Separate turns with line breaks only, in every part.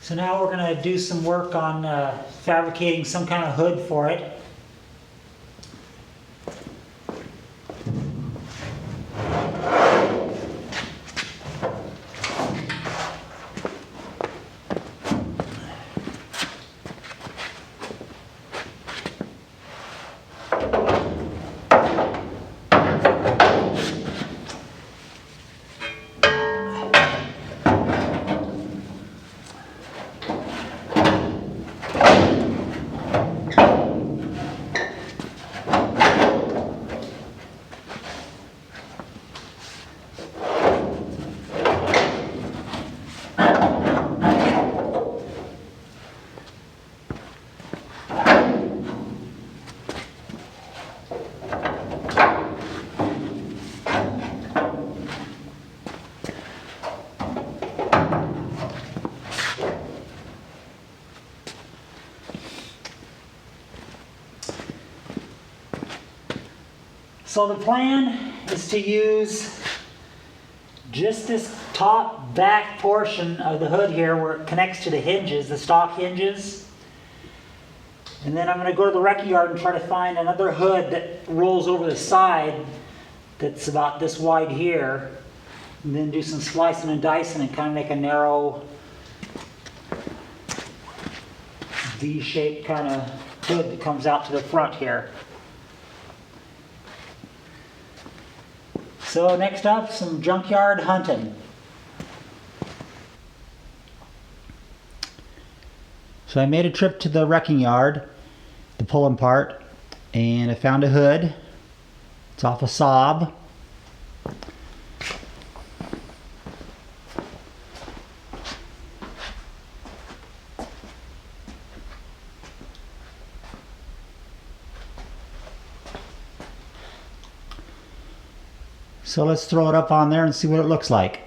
So now we're going to do some work on fabricating some kind of hood for it. So the plan is to use just this top back portion of the hood here where it connects to the hinges, the stock hinges. And then I'm going to go to the wrecking yard and try to find another hood that rolls over the side that's about this wide here. And then do some slicing and dicing and kind of make a narrow V-shaped kind of hood that comes out to the front here. So next up, some junkyard hunting. So I made a trip to the wrecking yard, the pulling part, and I found a hood. It's off a Saab. So let's throw it up on there and see what it looks like.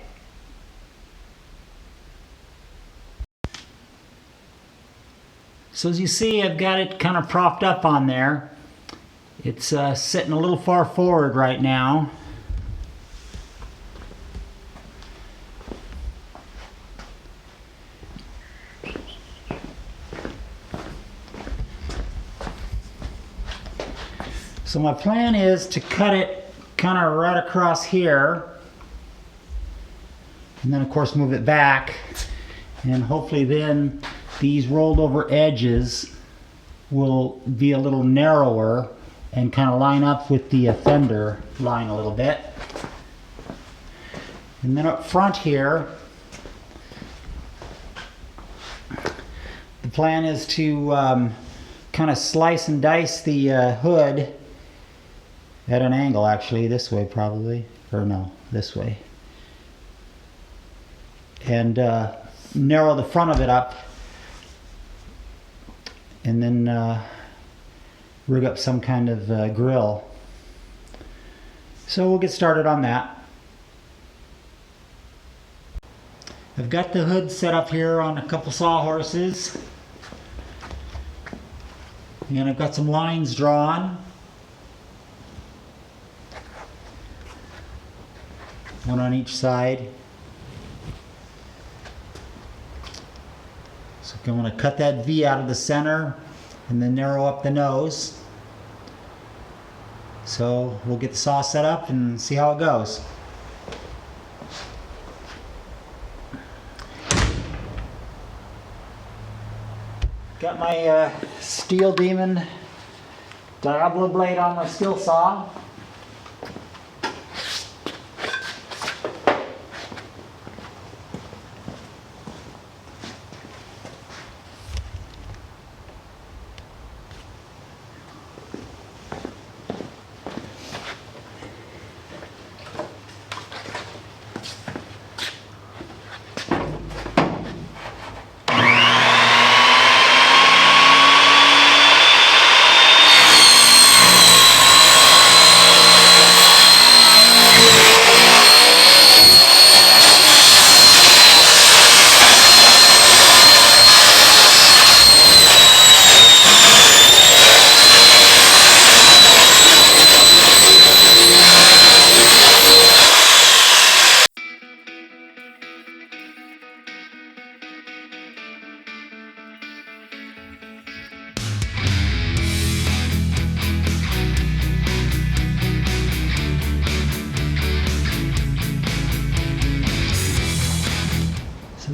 So as you see, I've got it kind of propped up on there. It's sitting a little far forward right now. So my plan is to cut it kind of right across here, and then of course move it back, and hopefully then these rolled over edges will be a little narrower and kind of line up with the fender line a little bit. And then up front here, the plan is to kind of slice and dice the hood at an angle, actually, this way probably, or no, this way. And narrow the front of it up, and then rig up some kind of grill. So we'll get started on that. I've got the hood set up here on a couple sawhorses, and I've got some lines drawn. One on each side. So I'm going to cut that V out of the center and then narrow up the nose. So we'll get the saw set up and see how it goes. Got my Steel Demon Diablo blade on my skill saw.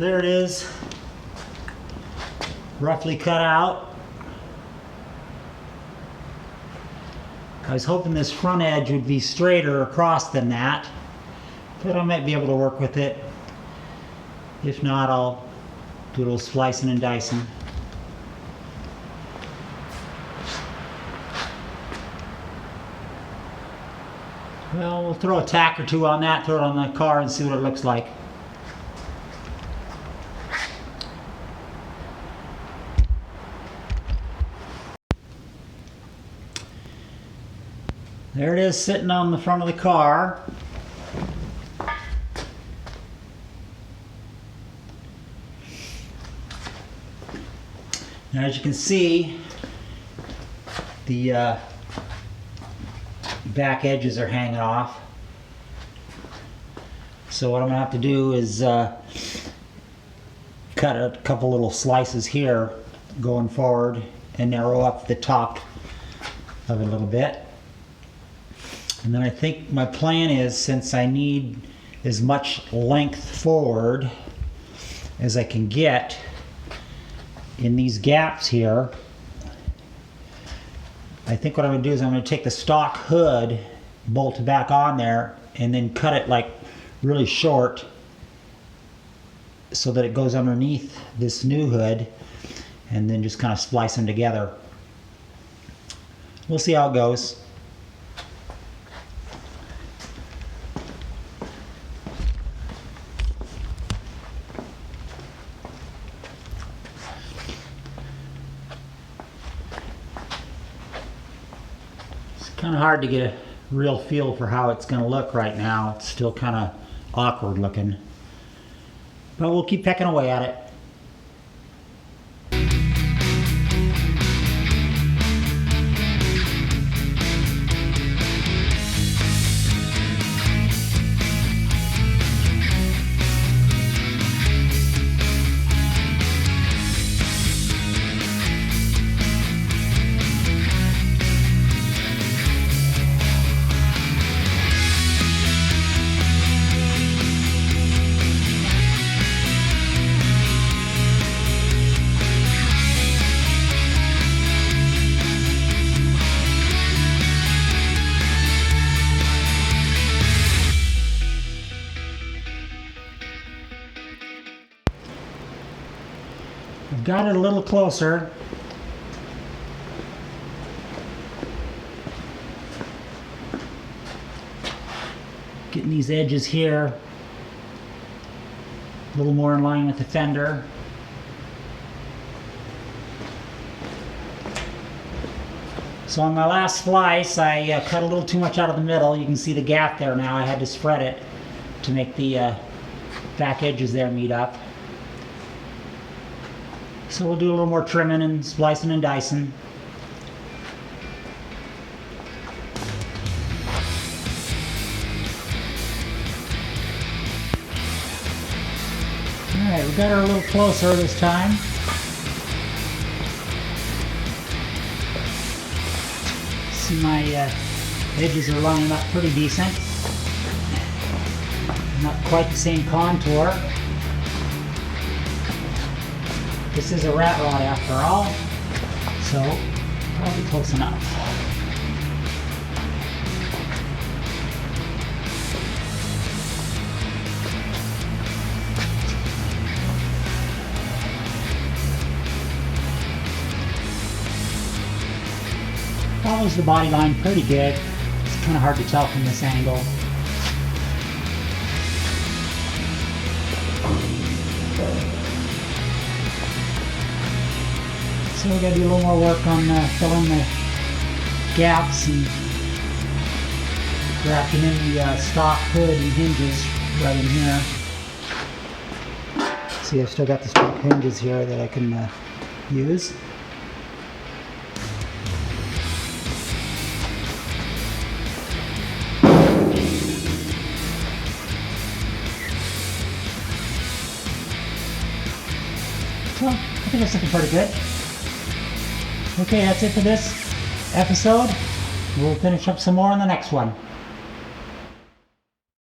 there it is, roughly cut out. I was hoping this front edge would be straighter across than that, but I might be able to work with it. If not, I'll do a little slicing and dicing. Well, we'll throw a tack or two on that, throw it on the car and see what it looks like. There it is sitting on the front of the car. Now as you can see, the back edges are hanging off. So what I'm going to have to do is cut a couple little slices here going forward and narrow up the top of it a little bit. And then I think my plan is, since I need as much length forward as I can get in these gaps here, I think what I'm going to do is I'm going to take the stock hood, bolt it back on there, and then cut it like really short so that it goes underneath this new hood, and then just kind of splice them together. We'll see how it goes. Kind of hard to get a real feel for how it's going to look right now. It's still kind of awkward looking, but we'll keep pecking away at it. I've got it a little closer. Getting these edges here a little more in line with the fender. So on my last slice, I cut a little too much out of the middle. You can see the gap there now. I had to spread it to make the back edges there meet up. So we'll do a little more trimming and splicing and dicing. Alright, we got her a little closer this time. See, my edges are lining up pretty decent. Not quite the same contour. This is a rat rod after all, so probably close enough. Follows the body line pretty good. It's kind of hard to tell from this angle. So we got to do a little more work on filling the gaps and wrapping in the stock hood and hinges right in here. See, I've still got the stock hinges here that I can use. So, I think it's looking pretty good. Okay, that's it for this episode. We'll finish up some more in the next one.